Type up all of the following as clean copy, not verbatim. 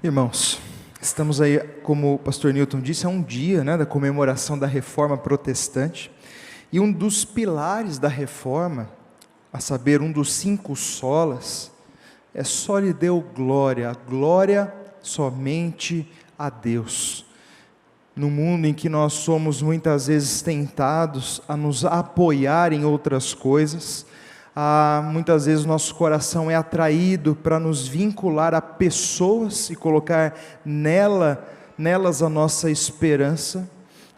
Irmãos, estamos aí, como o pastor Newton disse, é um dia, da comemoração da Reforma Protestante, e um dos pilares da Reforma, a saber, um dos 5 solas, é só lhe deu glória, a glória somente a Deus. No mundo em que nós somos muitas vezes tentados a nos apoiar em outras coisas, muitas vezes nosso coração é atraído para nos vincular a pessoas e colocar nelas a nossa esperança.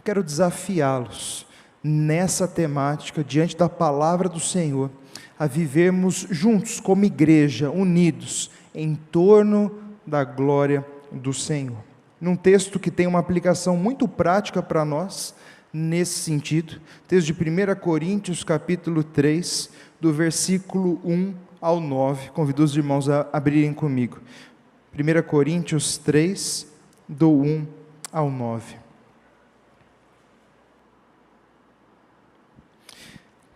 Quero desafiá-los nessa temática, diante da palavra do Senhor, a vivermos juntos como igreja, unidos em torno da glória do Senhor. Num texto que tem uma aplicação muito prática para nós, nesse sentido, texto de 1 Coríntios capítulo 3, do versículo 1 ao 9, convido os irmãos a abrirem comigo, 1 Coríntios 3, do 1 ao 9.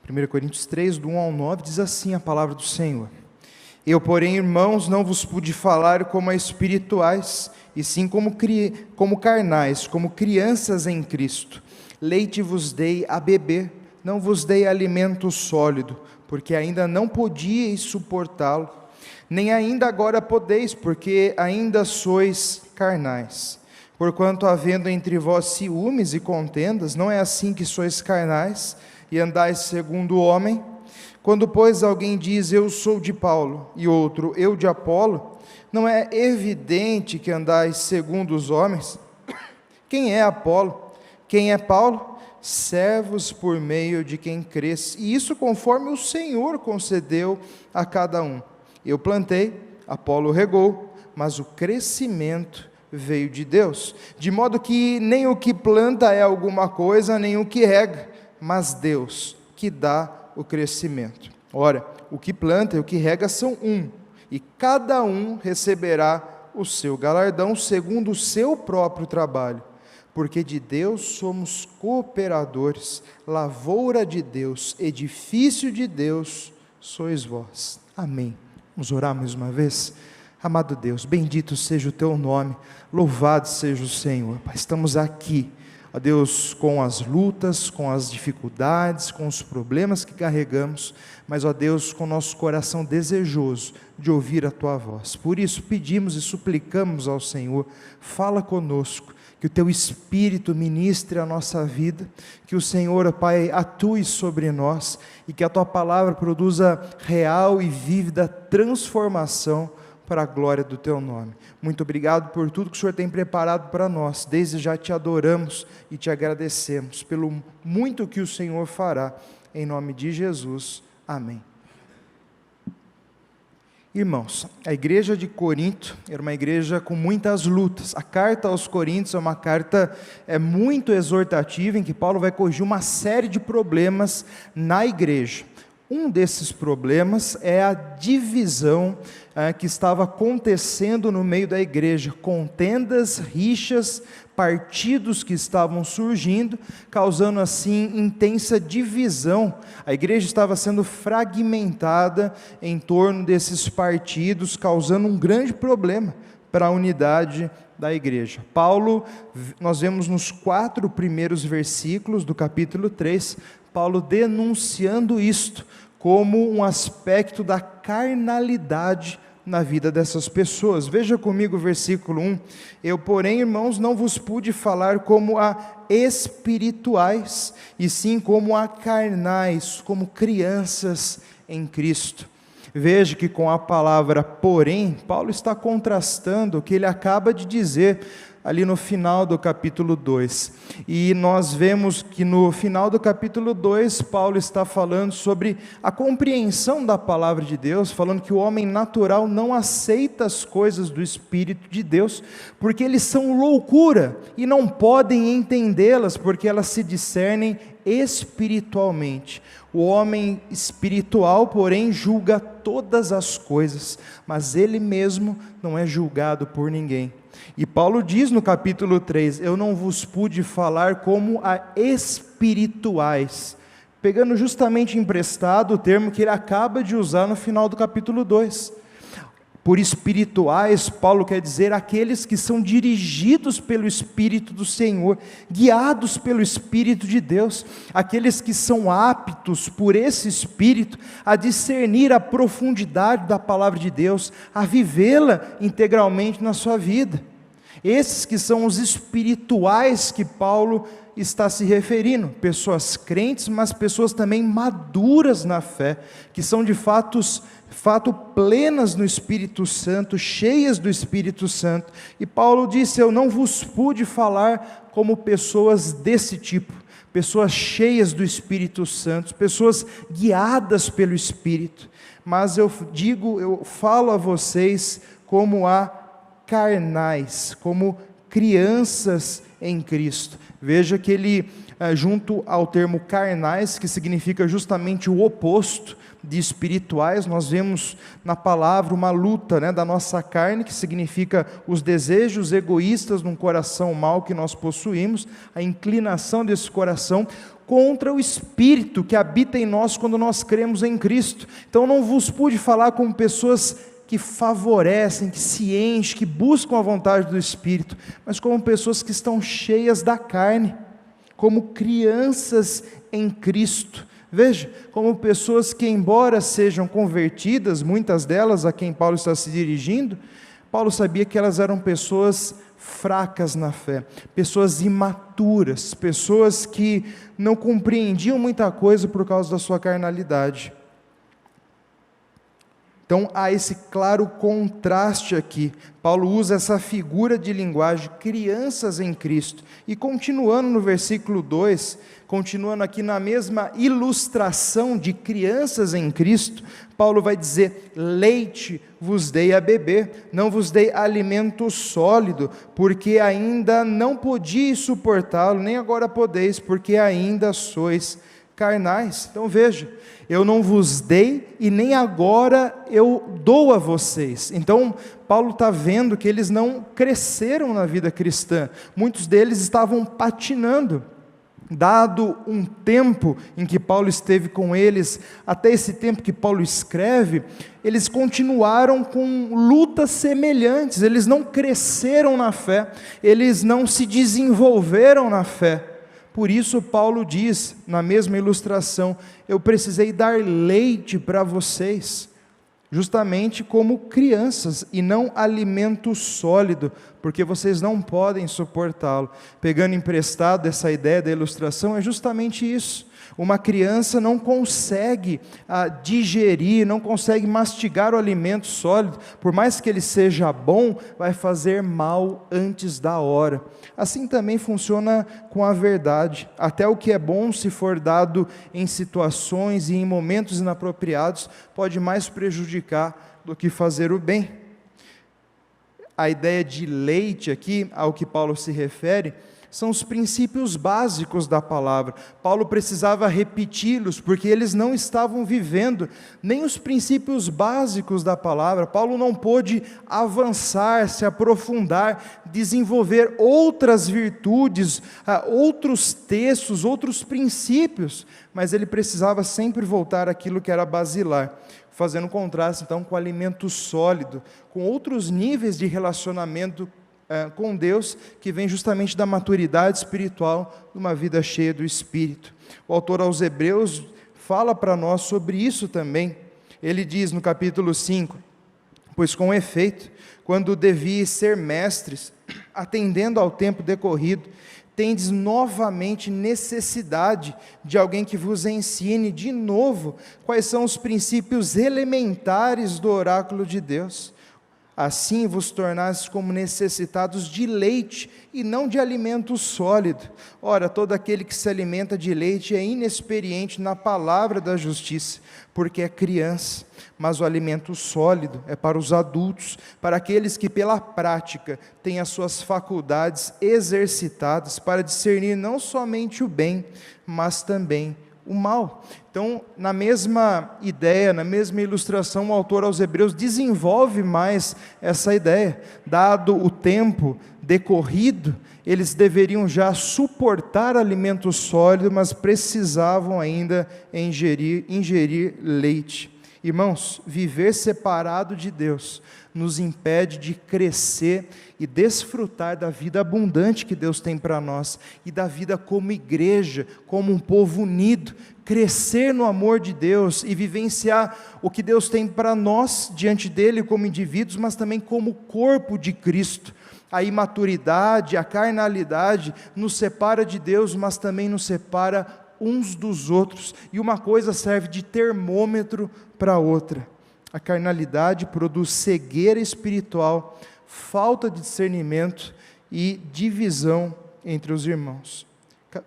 1 Coríntios 3, do 1 ao 9, diz assim a palavra do Senhor: Eu, porém, irmãos, não vos pude falar como a espirituais, e sim como carnais, como crianças em Cristo. Leite vos dei a beber, não vos dei alimento sólido, porque ainda não podíeis suportá-lo, nem ainda agora podeis, porque ainda sois carnais. Porquanto, havendo entre vós ciúmes e contendas, não é assim que sois carnais, e andais segundo o homem? Quando, pois, alguém diz, eu sou de Paulo, e outro, eu de Apolo, não é evidente que andais segundo os homens? Quem é Apolo? Quem é Paulo? Servos por meio de quem cresce, e isso conforme o Senhor concedeu a cada um. Eu plantei, Apolo regou, mas o crescimento veio de Deus, de modo que nem o que planta é alguma coisa, nem o que rega, mas Deus que dá o crescimento. Ora, o que planta e o que rega são um, e cada um receberá o seu galardão segundo o seu próprio trabalho. Porque de Deus somos cooperadores, lavoura de Deus, edifício de Deus sois vós. Amém. Vamos orar mais uma vez? Amado Deus, bendito seja o teu nome, louvado seja o Senhor. Pai, estamos aqui, ó Deus, com as lutas, com as dificuldades, com os problemas que carregamos, mas, ó Deus, com o nosso coração desejoso de ouvir a tua voz. Por isso pedimos e suplicamos ao Senhor, fala conosco, que o teu Espírito ministre a nossa vida, que o Senhor, Pai, atue sobre nós, e que a tua palavra produza real e vívida transformação para a glória do teu nome. Muito obrigado por tudo que o Senhor tem preparado para nós, desde já te adoramos e te agradecemos, pelo muito que o Senhor fará, em nome de Jesus, amém. Irmãos, a igreja de Corinto era uma igreja com muitas lutas. A carta aos Coríntios é uma carta muito exortativa, em que Paulo vai corrigir uma série de problemas na igreja. Um desses problemas é a divisão que estava acontecendo no meio da igreja, contendas, rixas, partidos que estavam surgindo, causando assim intensa divisão. A igreja estava sendo fragmentada em torno desses partidos, causando um grande problema para a unidade da igreja. Paulo, nós vemos nos 4 primeiros versículos do capítulo 3, Paulo denunciando isto como um aspecto da carnalidade na vida dessas pessoas. Veja comigo o versículo 1, eu, porém, irmãos, não vos pude falar como a espirituais, e sim como a carnais, como crianças em Cristo. Veja que com a palavra porém, Paulo está contrastando o que ele acaba de dizer ali no final do capítulo 2, e nós vemos que no final do capítulo 2, Paulo está falando sobre a compreensão da palavra de Deus, falando que o homem natural não aceita as coisas do Espírito de Deus, porque eles são loucura, e não podem entendê-las, porque elas se discernem espiritualmente. O homem espiritual, porém, julga todas as coisas, mas ele mesmo não é julgado por ninguém. E Paulo diz no capítulo 3, eu não vos pude falar como a espirituais, pegando justamente emprestado o termo que ele acaba de usar no final do capítulo 2. Por espirituais, Paulo quer dizer aqueles que são dirigidos pelo Espírito do Senhor, guiados pelo Espírito de Deus, aqueles que são aptos por esse Espírito a discernir a profundidade da palavra de Deus, a vivê-la integralmente na sua vida. Esses que são os espirituais que Paulo está se referindo, pessoas crentes, mas pessoas também maduras na fé, que são de fato plenas no Espírito Santo, cheias do Espírito Santo. E Paulo disse: eu não vos pude falar como pessoas desse tipo, pessoas cheias do Espírito Santo, pessoas guiadas pelo Espírito, mas eu falo a vocês como a carnais, como crianças em Cristo. Veja que ele, junto ao termo carnais, que significa justamente o oposto de espirituais, nós vemos na palavra uma luta, da nossa carne, que significa os desejos egoístas num coração mau que nós possuímos, a inclinação desse coração, contra o Espírito que habita em nós quando nós cremos em Cristo. Então não vos pude falar como pessoas que favorecem, que se enchem, que buscam a vontade do Espírito, mas como pessoas que estão cheias da carne, como crianças em Cristo. Veja, como pessoas que, embora sejam convertidas, muitas delas a quem Paulo está se dirigindo, Paulo sabia que elas eram pessoas fracas na fé, pessoas imaturas, pessoas que não compreendiam muita coisa por causa da sua carnalidade. Então há esse claro contraste aqui. Paulo usa essa figura de linguagem, crianças em Cristo. E continuando no versículo 2, continuando aqui na mesma ilustração de crianças em Cristo, Paulo vai dizer: leite vos dei a beber, não vos dei alimento sólido, porque ainda não podíeis suportá-lo, nem agora podeis, porque ainda sois carnais. Então veja, eu não vos dei e nem agora eu dou a vocês. Então Paulo está vendo que eles não cresceram na vida cristã, muitos deles estavam patinando. Dado um tempo em que Paulo esteve com eles, até esse tempo que Paulo escreve, eles continuaram com lutas semelhantes, eles não cresceram na fé, eles não se desenvolveram na fé. Por isso Paulo diz, na mesma ilustração: eu precisei dar leite para vocês, justamente como crianças, e não alimento sólido, porque vocês não podem suportá-lo. Pegando emprestado essa ideia da ilustração, é justamente isso. Uma criança não consegue digerir, não consegue mastigar o alimento sólido, por mais que ele seja bom, vai fazer mal antes da hora. Assim também funciona com a verdade. Até o que é bom, se for dado em situações e em momentos inapropriados, pode mais prejudicar do que fazer o bem. A ideia de leite aqui, ao que Paulo se refere, são os princípios básicos da palavra. Paulo precisava repeti-los, porque eles não estavam vivendo nem os princípios básicos da palavra. Paulo não pôde avançar, se aprofundar, desenvolver outras virtudes, outros textos, outros princípios, mas ele precisava sempre voltar àquilo que era basilar, fazendo contraste então com o alimento sólido, com outros níveis de relacionamento com Deus, que vem justamente da maturidade espiritual, de uma vida cheia do Espírito. O autor aos Hebreus fala para nós sobre isso também. Ele diz no capítulo 5, pois com efeito, quando devíeis ser mestres, atendendo ao tempo decorrido, tendes novamente necessidade de alguém que vos ensine de novo quais são os princípios elementares do oráculo de Deus. Assim vos tornastes como necessitados de leite e não de alimento sólido. Ora, todo aquele que se alimenta de leite é inexperiente na palavra da justiça, porque é criança. Mas o alimento sólido é para os adultos, para aqueles que pela prática têm as suas faculdades exercitadas para discernir não somente o bem, mas também o mal. Então, na mesma ideia, na mesma ilustração, o autor aos Hebreus desenvolve mais essa ideia. Dado o tempo decorrido, eles deveriam já suportar alimento sólido, mas precisavam ainda ingerir leite. Irmãos, viver separado de Deus nos impede de crescer e desfrutar da vida abundante que Deus tem para nós, e da vida como igreja, como um povo unido, crescer no amor de Deus e vivenciar o que Deus tem para nós diante dele como indivíduos, mas também como corpo de Cristo. A imaturidade, a carnalidade nos separa de Deus, mas também nos separa uns dos outros, e uma coisa serve de termômetro para a outra. A carnalidade produz cegueira espiritual, falta de discernimento e divisão entre os irmãos.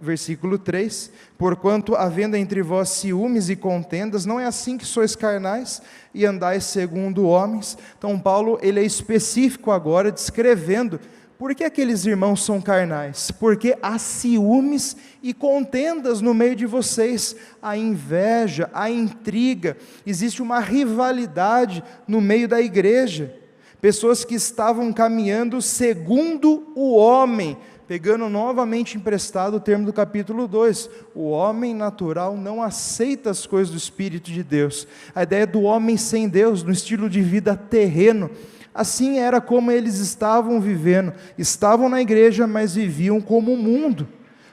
Versículo 3, porquanto havendo entre vós ciúmes e contendas, não é assim que sois carnais e andais segundo homens. Então Paulo, ele é específico agora, descrevendo por que aqueles irmãos são carnais. Porque há ciúmes e contendas no meio de vocês, a inveja, a intriga, existe uma rivalidade no meio da igreja, pessoas que estavam caminhando segundo o homem, pegando novamente emprestado o termo do capítulo 2, o homem natural não aceita as coisas do Espírito de Deus, a ideia do homem sem Deus, no estilo de vida terreno. Assim era como eles estavam vivendo, estavam na igreja, mas viviam como o mundo,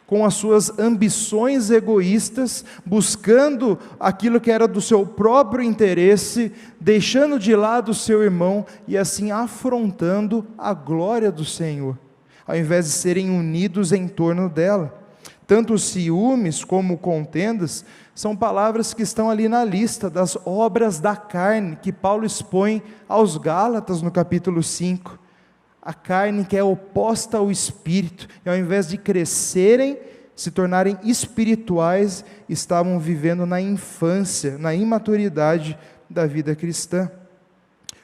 com as suas ambições egoístas, buscando aquilo que era do seu próprio interesse, deixando de lado o seu irmão, e assim afrontando a glória do Senhor, ao invés de serem unidos em torno dela. Tanto os ciúmes como contendas são palavras que estão ali na lista das obras da carne, que Paulo expõe aos Gálatas no capítulo 5. A carne que é oposta ao Espírito, e ao invés de crescerem, se tornarem espirituais, estavam vivendo na infância, na imaturidade da vida cristã.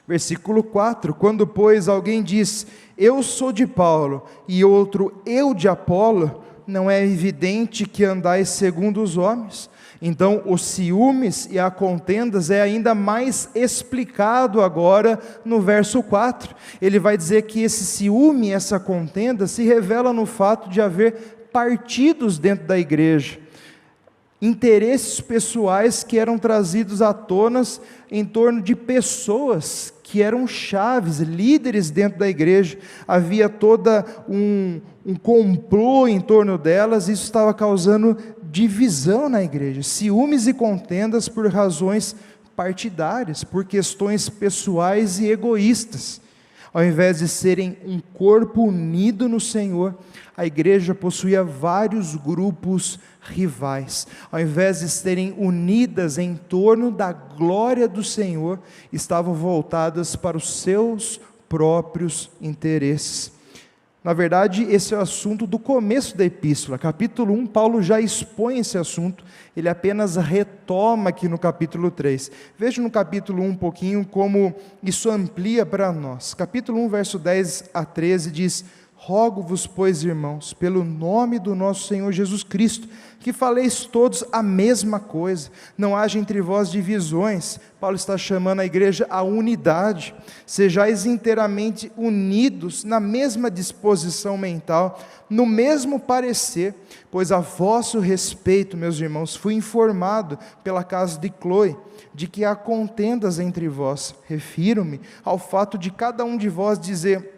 Versículo 4, quando pois alguém diz, eu sou de Paulo, e outro, eu de Apolo, não é evidente que andais segundo os homens? Então, os ciúmes e a contendas é ainda mais explicado agora no verso 4. Ele vai dizer que esse ciúme e essa contenda se revela no fato de haver partidos dentro da igreja, interesses pessoais que eram trazidos à tona em torno de pessoas que eram chaves, líderes dentro da igreja. Havia toda um complô em torno delas, isso estava causando divisão na igreja, ciúmes e contendas por razões partidárias, por questões pessoais e egoístas. Ao invés de serem um corpo unido no Senhor, a igreja possuía vários grupos rivais. Ao invés de serem unidas em torno da glória do Senhor, estavam voltadas para os seus próprios interesses. Na verdade, esse é o assunto do começo da epístola. Capítulo 1, Paulo já expõe esse assunto, ele apenas retoma aqui no capítulo 3. Veja no capítulo 1 um pouquinho como isso amplia para nós. Capítulo 1, verso 10 a 13 diz, rogo-vos, pois, irmãos, pelo nome do nosso Senhor Jesus Cristo, que faleis todos a mesma coisa, não haja entre vós divisões. Paulo está chamando a igreja à unidade, sejais inteiramente unidos na mesma disposição mental, no mesmo parecer, pois a vosso respeito, meus irmãos, fui informado pela casa de Cloe, de que há contendas entre vós. Refiro-me ao fato de cada um de vós dizer,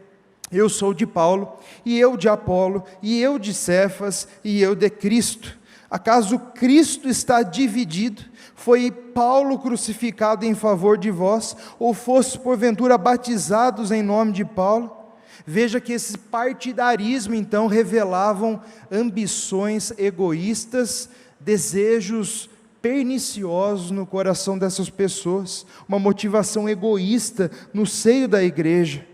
eu sou de Paulo, e eu de Apolo, e eu de Cefas, e eu de Cristo. Acaso Cristo está dividido? Foi Paulo crucificado em favor de vós? Ou fosse porventura batizados em nome de Paulo? Veja que esse partidarismo então revelavam ambições egoístas, desejos perniciosos no coração dessas pessoas, uma motivação egoísta no seio da igreja.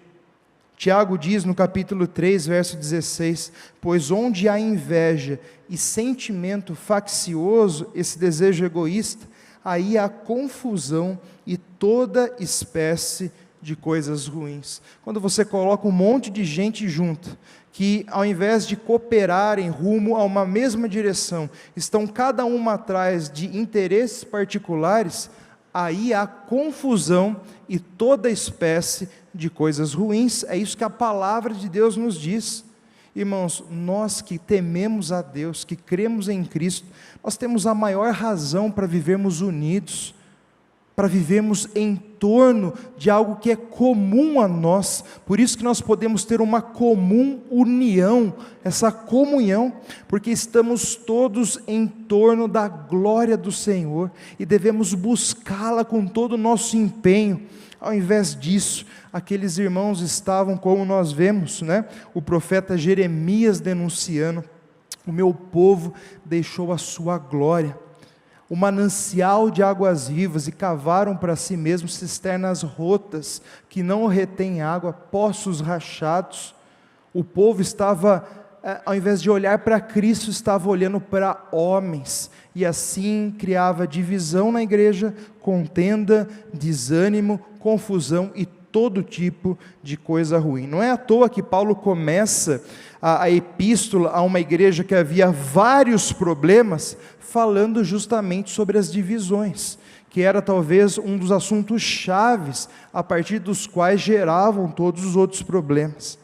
Tiago diz no capítulo 3, verso 16, pois onde há inveja e sentimento faccioso, esse desejo egoísta, aí há confusão e toda espécie de coisas ruins. Quando você coloca um monte de gente junto, que ao invés de cooperarem rumo a uma mesma direção, estão cada uma atrás de interesses particulares, aí há confusão e toda espécie de coisas ruins. É isso que a palavra de Deus nos diz. Irmãos, nós que tememos a Deus, que cremos em Cristo, nós temos a maior razão para vivermos unidos. para vivermos em torno de algo que é comum a nós. Por isso que nós podemos ter uma comum união, essa comunhão, porque estamos todos em torno da glória do Senhor e devemos buscá-la com todo o nosso empenho. Ao invés disso, aqueles irmãos estavam, como nós vemos, o profeta Jeremias denunciando: o meu povo deixou a sua glória, o manancial de águas vivas, e cavaram para si mesmos cisternas rotas, que não retêm água, poços rachados. O povo estava, ao invés de olhar para Cristo, estava olhando para homens, e assim criava divisão na igreja, contenda, desânimo, confusão e todo tipo de coisa ruim. Não é à toa que Paulo começa a epístola a uma igreja que havia vários problemas, falando justamente sobre as divisões, que era talvez um dos assuntos chaves, a partir dos quais geravam todos os outros problemas.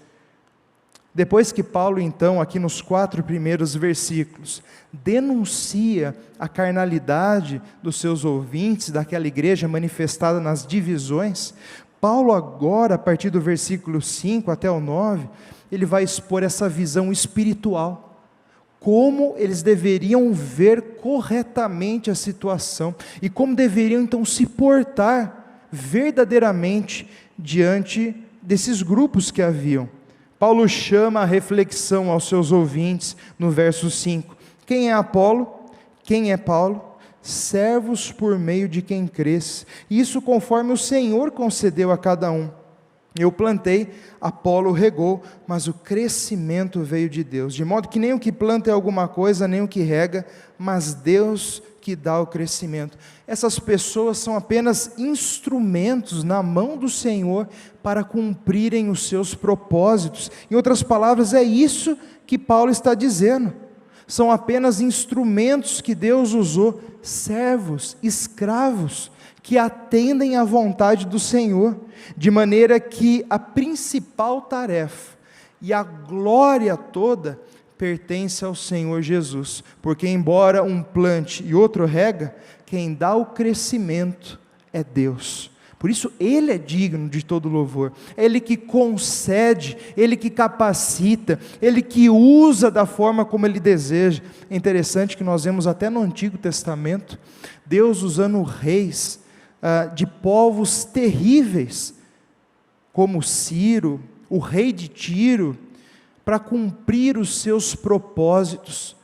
Depois que Paulo, então, aqui nos 4 primeiros versículos, denuncia a carnalidade dos seus ouvintes, daquela igreja manifestada nas divisões, Paulo agora, a partir do versículo 5 até o 9, ele vai expor essa visão espiritual, como eles deveriam ver corretamente a situação, e como deveriam então se portar verdadeiramente diante desses grupos que haviam. Paulo chama a reflexão aos seus ouvintes no verso 5. Quem é Apolo? Quem é Paulo? Servos por meio de quem cresce, isso conforme o Senhor concedeu a cada um. Eu plantei, Apolo regou, mas o crescimento veio de Deus, de modo que nem o que planta é alguma coisa, nem o que rega, mas Deus que dá o crescimento. Essas pessoas são apenas instrumentos na mão do Senhor para cumprirem os seus propósitos. Em outras palavras, é isso que Paulo está dizendo. São apenas instrumentos que Deus usou, servos, escravos, que atendem à vontade do Senhor, de maneira que a principal tarefa e a glória toda pertence ao Senhor Jesus, porque embora um plante e outro rega, quem dá o crescimento é Deus. Por isso Ele é digno de todo louvor, é Ele que concede, Ele que capacita, Ele que usa da forma como Ele deseja. É interessante que nós vemos até no Antigo Testamento, Deus usando reis de povos terríveis, como Ciro, o rei de Tiro, para cumprir os seus propósitos.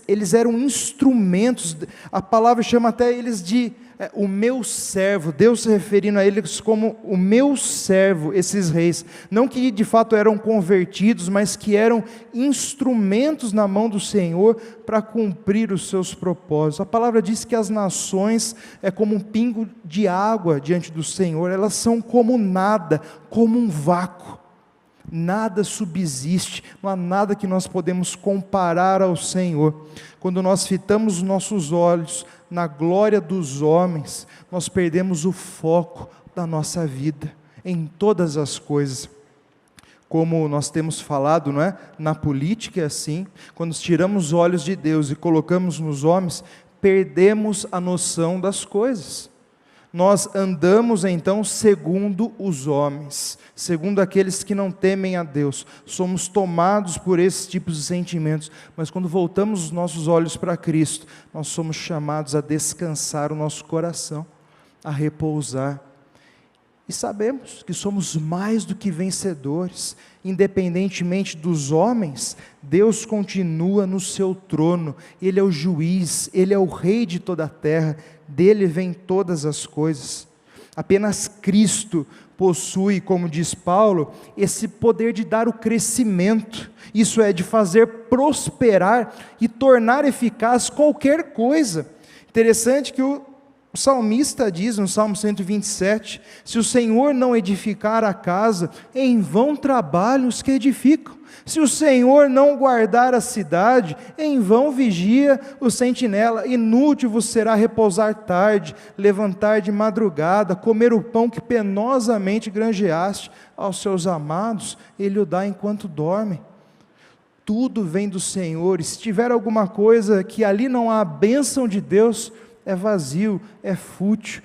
Eles eram instrumentos, a palavra chama até eles de o meu servo, Deus se referindo a eles como o meu servo, esses reis, não que de fato eram convertidos, mas que eram instrumentos na mão do Senhor para cumprir os seus propósitos. A palavra diz que as nações é como um pingo de água diante do Senhor, elas são como nada, como um vácuo. Nada subsiste, não há nada que nós podemos comparar ao Senhor. Quando nós fitamos os nossos olhos na glória dos homens, nós perdemos o foco da nossa vida, em todas as coisas. Como nós temos falado, não é? Na política é assim, quando tiramos os olhos de Deus e colocamos nos homens, perdemos a noção das coisas. Nós andamos então segundo os homens, segundo aqueles que não temem a Deus, somos tomados por esses tipos de sentimentos, mas quando voltamos os nossos olhos para Cristo, nós somos chamados a descansar o nosso coração, a repousar, e sabemos que somos mais do que vencedores, independentemente dos homens, Deus continua no seu trono, Ele é o juiz, Ele é o rei de toda a terra, dele vêm todas as coisas. Apenas Cristo possui, como diz Paulo, esse poder de dar o crescimento, isso é, de fazer prosperar e tornar eficaz qualquer coisa. Interessante que o salmista diz no Salmo 127, se o Senhor não edificar a casa, em vão trabalham os que edificam. Se o Senhor não guardar a cidade, em vão vigia o sentinela. Inútil vos será repousar tarde, levantar de madrugada, comer o pão que penosamente granjeaste. Aos seus amados, Ele o dá enquanto dormem. Tudo vem do Senhor, e se tiver alguma coisa que ali não há a bênção de Deus, é vazio, é fútil.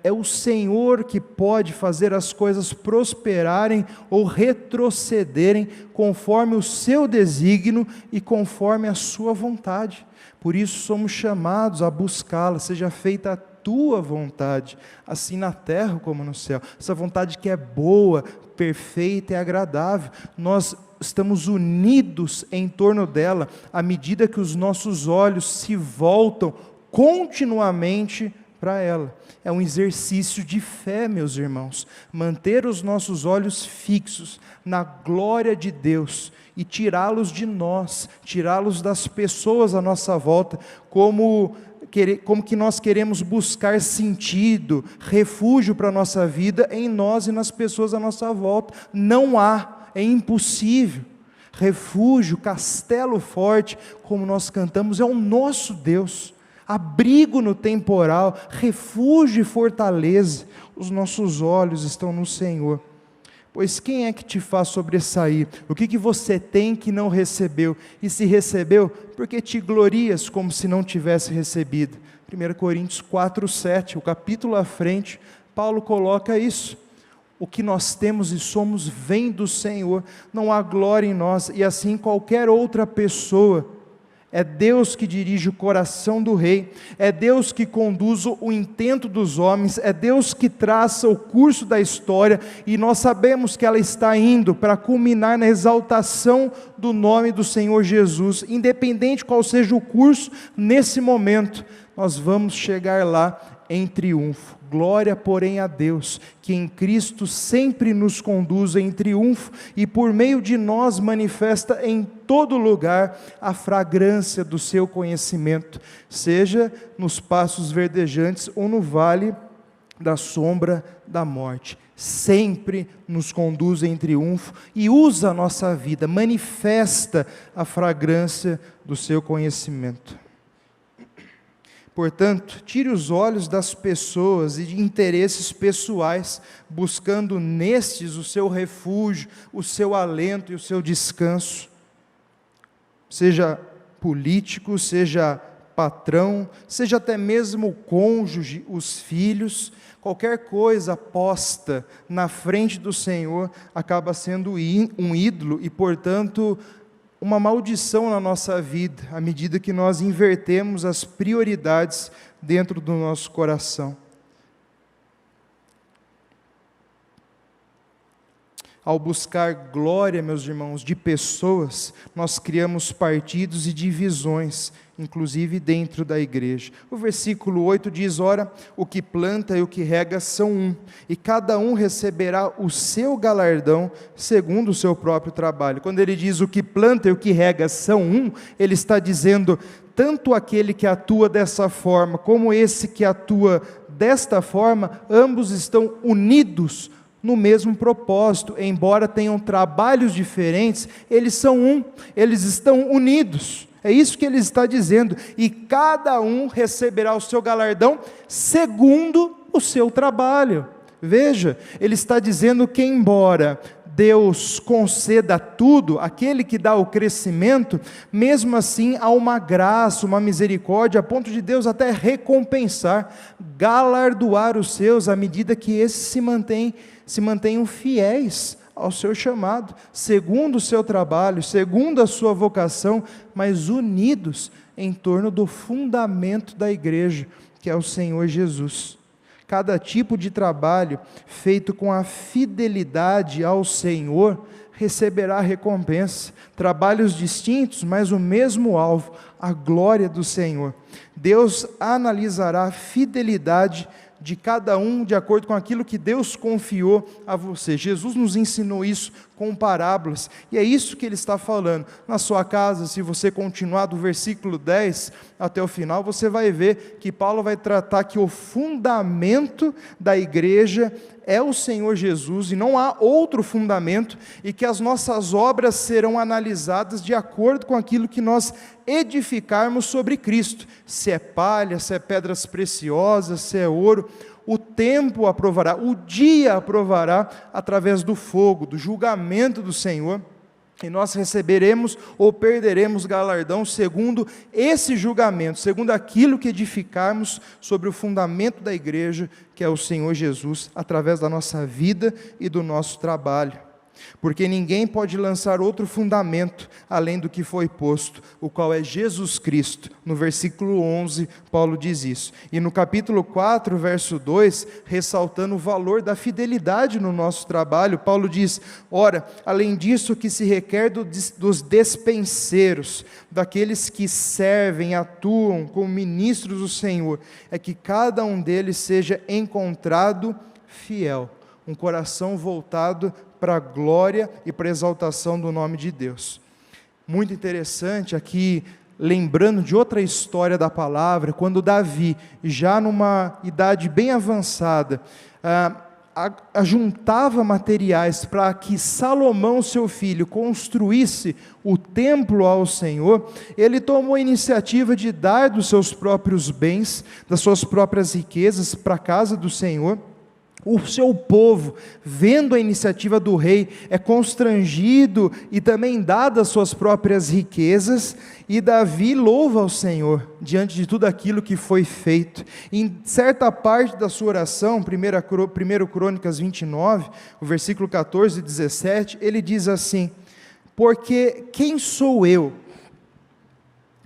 É o Senhor que pode fazer as coisas prosperarem ou retrocederem conforme o seu desígnio e conforme a sua vontade. Por isso somos chamados a buscá-la, seja feita a tua vontade, assim na terra como no céu. Essa vontade que é boa, perfeita e agradável. Nós estamos unidos em torno dela, à medida que os nossos olhos se voltam continuamente para ela. É um exercício de fé, meus irmãos, manter os nossos olhos fixos na glória de Deus e tirá-los de nós, tirá-los das pessoas à nossa volta, como que nós queremos buscar sentido, refúgio para a nossa vida em nós e nas pessoas à nossa volta. Não há, é impossível. Refúgio, castelo forte, como nós cantamos, é o nosso Deus. Abrigo no temporal, refúgio e fortaleza. Os nossos olhos estão no Senhor. Pois quem é que te faz sobressair? O que você tem que não recebeu? E se recebeu, porque te glorias como se não tivesse recebido? 1 Coríntios 4:7, o capítulo à frente, Paulo coloca isso. O que nós temos e somos vem do Senhor, não há glória em nós, e assim qualquer outra pessoa. É Deus que dirige o coração do rei, é Deus que conduz o intento dos homens, é Deus que traça o curso da história, e nós sabemos que ela está indo para culminar na exaltação do nome do Senhor Jesus. Independente qual seja o curso, nesse momento, nós vamos chegar lá em triunfo. Glória, porém, a Deus, que em Cristo sempre nos conduz em triunfo e por meio de nós manifesta em todo lugar a fragrância do seu conhecimento, seja nos passos verdejantes ou no vale da sombra da morte. Sempre nos conduz em triunfo e usa a nossa vida, manifesta a fragrância do seu conhecimento. Portanto, tire os olhos das pessoas e de interesses pessoais, buscando nestes o seu refúgio, o seu alento e o seu descanso. Seja político, seja patrão, seja até mesmo o cônjuge, os filhos, qualquer coisa posta na frente do Senhor acaba sendo um ídolo e, portanto, uma maldição na nossa vida, à medida que nós invertemos as prioridades dentro do nosso coração. Ao buscar glória, meus irmãos, de pessoas, nós criamos partidos e divisões, inclusive dentro da igreja. O versículo 8 diz: ora, o que planta e o que rega são um, e cada um receberá o seu galardão segundo o seu próprio trabalho. Quando ele diz o que planta e o que rega são um, ele está dizendo, tanto aquele que atua dessa forma, como esse que atua desta forma, ambos estão unidos no mesmo propósito, embora tenham trabalhos diferentes, eles são um, eles estão unidos. É isso que ele está dizendo, e cada um receberá o seu galardão segundo o seu trabalho. Veja, ele está dizendo que embora Deus conceda tudo, aquele que dá o crescimento, mesmo assim há uma graça, uma misericórdia, a ponto de Deus até recompensar, galardoar os seus, à medida que esses se mantenham fiéis ao seu chamado, segundo o seu trabalho, segundo a sua vocação, mas unidos em torno do fundamento da igreja, que é o Senhor Jesus. Cada tipo de trabalho feito com a fidelidade ao Senhor receberá recompensa. Trabalhos distintos, mas o mesmo alvo, a glória do Senhor. Deus analisará a fidelidade de cada um de acordo com aquilo que Deus confiou a você. Jesus nos ensinou isso com parábolas, e é isso que ele está falando. Na sua casa, se você continuar do versículo 10 até o final, você vai ver que Paulo vai tratar que o fundamento da igreja é o Senhor Jesus, e não há outro fundamento, e que as nossas obras serão analisadas de acordo com aquilo que nós edificarmos sobre Cristo, se é palha, se é pedras preciosas, se é ouro. O tempo aprovará, o dia aprovará através do fogo, do julgamento do Senhor. E nós receberemos ou perderemos galardão segundo esse julgamento, segundo aquilo que edificarmos sobre o fundamento da igreja, que é o Senhor Jesus, através da nossa vida e do nosso trabalho. Porque ninguém pode lançar outro fundamento além do que foi posto, o qual é Jesus Cristo. No versículo 11, Paulo diz isso. E no capítulo 4, verso 2, ressaltando o valor da fidelidade no nosso trabalho, Paulo diz: ora, além disso, o que se requer dos despenseiros, daqueles que servem, atuam como ministros do Senhor, é que cada um deles seja encontrado fiel, um coração voltado para a glória e para a exaltação do nome de Deus. Muito interessante aqui, lembrando de outra história da palavra, quando Davi, já numa idade bem avançada, ajuntava materiais para que Salomão, seu filho, construísse o templo ao Senhor, ele tomou a iniciativa de dar dos seus próprios bens, das suas próprias riquezas para a casa do Senhor. O seu povo, vendo a iniciativa do rei, é constrangido e também dá das suas próprias riquezas, e Davi louva ao Senhor, diante de tudo aquilo que foi feito. Em certa parte da sua oração, 1 Crônicas 29, o versículo 14 e 17, ele diz assim: porque quem sou eu,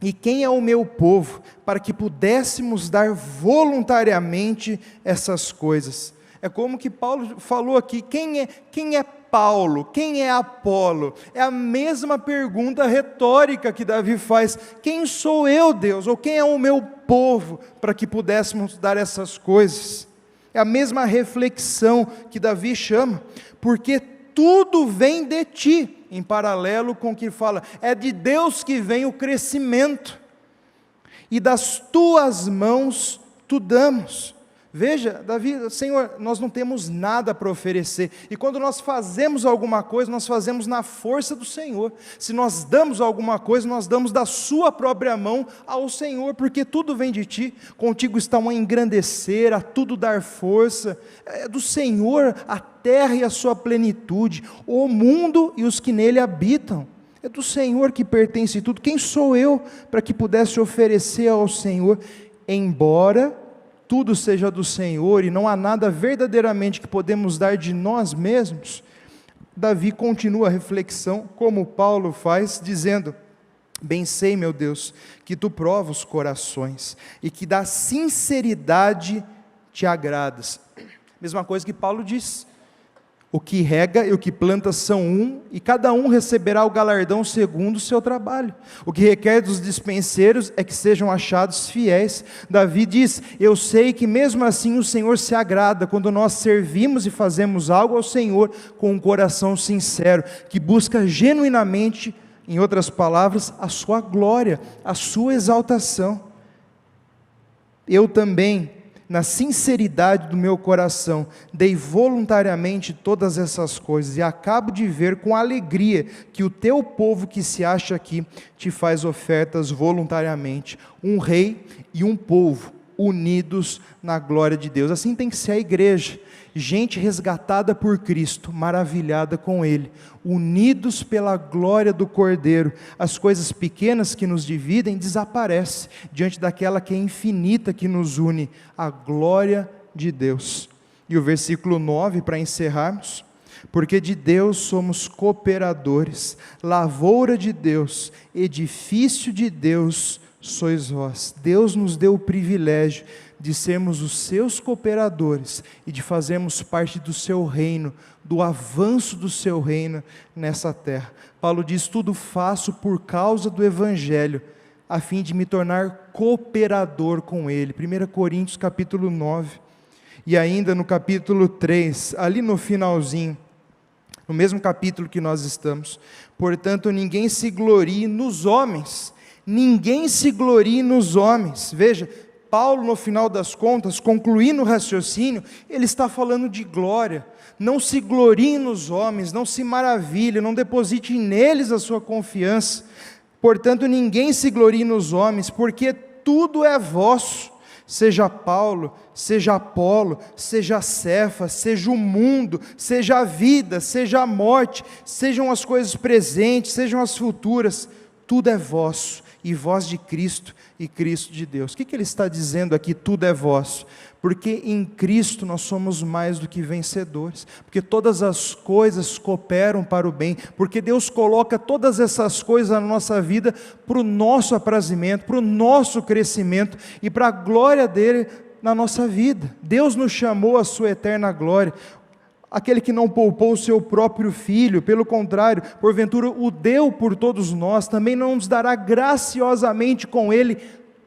e quem é o meu povo, para que pudéssemos dar voluntariamente essas coisas? É como que Paulo falou aqui: quem é Paulo? Quem é Apolo? É a mesma pergunta retórica que Davi faz: quem sou eu, Deus? Ou quem é o meu povo para que pudéssemos dar essas coisas? É a mesma reflexão que Davi chama, porque tudo vem de ti, em paralelo com o que fala, é de Deus que vem o crescimento, e das tuas mãos tu damos. Veja, Davi, Senhor, nós não temos nada para oferecer, e quando nós fazemos alguma coisa, nós fazemos na força do Senhor. Se nós damos alguma coisa, nós damos da sua própria mão ao Senhor, porque tudo vem de ti. Contigo está a engrandecer, a tudo dar força. É do Senhor a terra e a sua plenitude, o mundo e os que nele habitam. É do Senhor que pertence tudo. Quem sou eu para que pudesse oferecer ao Senhor? Embora tudo seja do Senhor e não há nada verdadeiramente que podemos dar de nós mesmos, Davi continua a reflexão, como Paulo faz, dizendo: bem sei, meu Deus, que tu provas os corações, e que da sinceridade te agradas. Mesma coisa que Paulo diz: o que rega e o que planta são um, e cada um receberá o galardão segundo o seu trabalho. O que requer dos dispenseiros é que sejam achados fiéis. Davi diz: eu sei que mesmo assim o Senhor se agrada quando nós servimos e fazemos algo ao Senhor com um coração sincero, que busca genuinamente, em outras palavras, a sua glória, a sua exaltação. Eu também, na sinceridade do meu coração, dei voluntariamente todas essas coisas, e acabo de ver com alegria que o teu povo que se acha aqui te faz ofertas voluntariamente, um rei e um povo unidos na glória de Deus. Assim tem que ser a igreja, gente resgatada por Cristo, maravilhada com Ele, unidos pela glória do Cordeiro. As coisas pequenas que nos dividem desaparecem, diante daquela que é infinita que nos une, a glória de Deus. E o versículo 9, para encerrarmos: porque de Deus somos cooperadores, lavoura de Deus, edifício de Deus sois vós. Deus nos deu o privilégio de sermos os seus cooperadores e de fazermos parte do seu reino, do avanço do seu reino nessa terra. Paulo diz: tudo faço por causa do Evangelho, a fim de me tornar cooperador com ele. 1 Coríntios capítulo 9, e ainda no capítulo 3, ali no finalzinho, no mesmo capítulo que nós estamos: portanto ninguém se glorie nos homens, ninguém se glorie nos homens. Veja, Paulo, no final das contas, concluindo o raciocínio, ele está falando de glória. Não se glorie nos homens, não se maravilhe, não deposite neles a sua confiança. Portanto, ninguém se glorie nos homens, porque tudo é vosso, seja Paulo, seja Apolo, seja Cefas, seja o mundo, seja a vida, seja a morte, sejam as coisas presentes, sejam as futuras, tudo é vosso, e vós de Cristo, e Cristo de Deus. O que ele está dizendo aqui? Tudo é vosso. Porque em Cristo nós somos mais do que vencedores, porque todas as coisas cooperam para o bem, porque Deus coloca todas essas coisas na nossa vida para o nosso aprazimento, para o nosso crescimento e para a glória dele na nossa vida. Deus nos chamou à sua eterna glória. Aquele que não poupou o seu próprio filho, pelo contrário, porventura o deu por todos nós, também não nos dará graciosamente com ele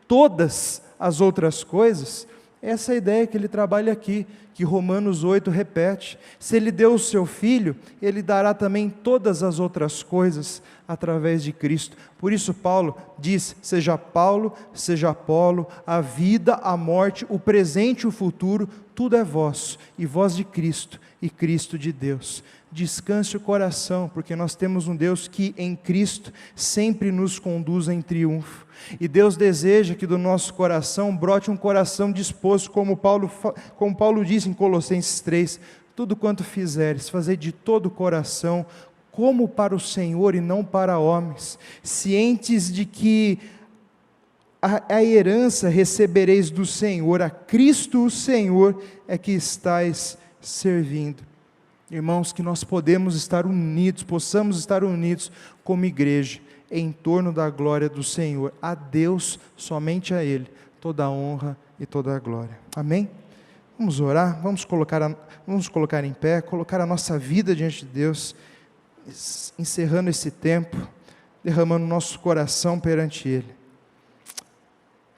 todas as outras coisas? Essa é a ideia que ele trabalha aqui, que Romanos 8 repete. Se ele deu o seu filho, ele dará também todas as outras coisas através de Cristo. Por isso Paulo diz, seja Paulo, seja Apolo, a vida, a morte, o presente e o futuro, tudo é vosso, e vós de Cristo, e Cristo de Deus. Descanse o coração, porque nós temos um Deus que em Cristo sempre nos conduz em triunfo. E Deus deseja que do nosso coração brote um coração disposto, como Paulo disse em Colossenses 3, tudo quanto fizeres, fazei de todo o coração, como para o Senhor e não para homens, cientes de que a herança recebereis do Senhor, a Cristo o Senhor é que estais servindo. Irmãos, que nós possamos estar unidos como igreja, em torno da glória do Senhor, a Deus, somente a Ele, toda a honra e toda a glória. Amém? Vamos orar, vamos colocar em pé, colocar a nossa vida diante de Deus, encerrando esse tempo, derramando nosso coração perante Ele.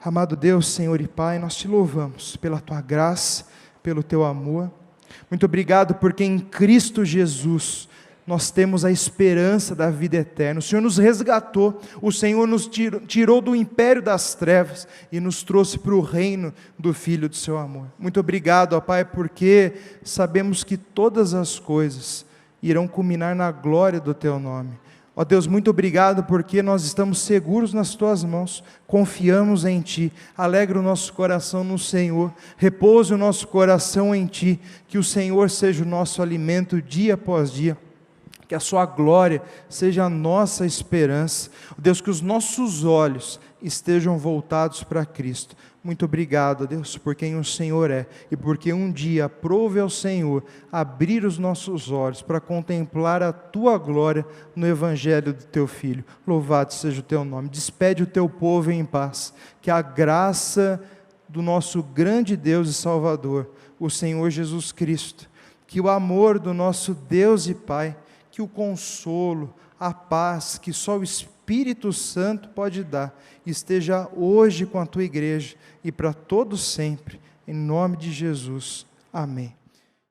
Amado Deus, Senhor e Pai, nós te louvamos pela Tua graça, pelo Teu amor. Muito obrigado porque em Cristo Jesus nós temos a esperança da vida eterna. O Senhor nos resgatou, o Senhor nos tirou do império das trevas e nos trouxe para o reino do Filho do seu amor. Muito obrigado, ó Pai, porque sabemos que todas as coisas irão culminar na glória do Teu nome. Ó Deus, muito obrigado porque nós estamos seguros nas Tuas mãos, confiamos em Ti, alegra o nosso coração no Senhor, repouse o nosso coração em Ti, que o Senhor seja o nosso alimento dia após dia, que a Sua glória seja a nossa esperança. Deus, que os nossos olhos estejam voltados para Cristo. Muito obrigado, Deus, por quem o Senhor é, e porque um dia aprove ao Senhor abrir os nossos olhos para contemplar a Tua glória no Evangelho do Teu Filho. Louvado seja o Teu nome. Despede o Teu povo em paz, que a graça do nosso grande Deus e Salvador, o Senhor Jesus Cristo, que o amor do nosso Deus e Pai, que o consolo, a paz que só o Espírito Santo pode dar, esteja hoje com a Tua igreja e para todos sempre, em nome de Jesus. Amém.